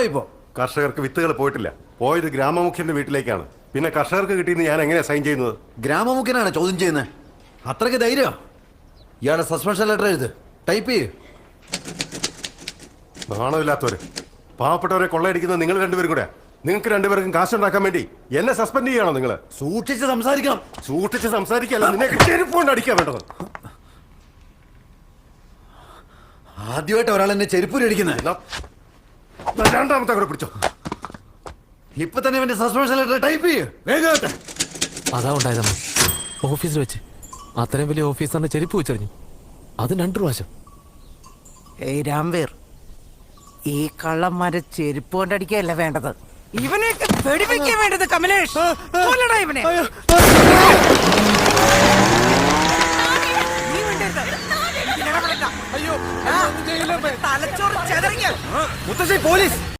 ഇപ്പോ കർഷകർക്ക് വിത്തുകൾ പോയിട്ടില്ല. പോയത് ഗ്രാമമുഖ്യന്റെ വീട്ടിലേക്കാണ്. പിന്നെ കർഷകർക്ക് കിട്ടിയെന്ന് ഞാൻ എങ്ങനെയാ സൈൻ ചെയ്യുന്നത്? ഗ്രാമമുഖ്യനാണ് ചോദ്യം ചെയ്യുന്നത്. അത്രയ്ക്ക് ധൈര്യം? ഇയാളുടെ സസ്പെൻഷൻ ലെറ്റർ എഴുത്, ടൈപ്പ് ചെയ്യ്. നാണമില്ലാത്തവര്, പാവപ്പെട്ടവരെ കൊള്ളയടിക്കുന്നത് നിങ്ങൾ രണ്ടുപേരും കൂടെ. നിങ്ങൾക്ക് രണ്ടുപേർക്കും കാശുണ്ടാക്കാൻ വേണ്ടി എന്നെ സസ്പെൻഡ് ചെയ്യണോ നിങ്ങൾ? സൂക്ഷിച്ച് സംസാരിക്കണം. സൂക്ഷിച്ച് സംസാരിക്കല്ല, നിന്നെ ചെരുപ്പ് കൊണ്ട് അടിക്കാൻ വേണ്ടത്. ആദ്യമായിട്ട് ഒരാൾ എന്നെ ചെരുപ്പൂരി അടിക്കുന്നത്. രണ്ടാമത്തെ കൂടെ പിടിച്ചോ. ഇപ്പൊ തന്നെ ഇവന്റെ സസ്പെൻഷൻ ലെറ്റർ ടൈപ്പ് ചെയ്യ്, വേഗം. അതാ ഉണ്ടായതമ്മ. ഓഫീസിൽ വെച്ച് അത്രയും വലിയ ഓഫീസറിന്റെ ചെരുപ്പ് വെച്ചെറിഞ്ഞു. അത് 2 പ്രാവശ്യം. ഏയ് രാംവീർ, ഈ കള്ളന്മാരെ ചെരുപ്പ് കൊണ്ടടിക്കുകയല്ല വേണ്ടത്, ഇവനെയൊക്കെ വെടിവെക്കാൻ വേണ്ടത്. കമലേഷ്, കൊല്ലടാ ഇവനെ. നീ മിണ്ടരുത്. ഇതിനിടപെടണ്ട. തലച്ചോറ് ചെതറിക്കാൻ. മുത്തശ്ശി, പോലീസ്.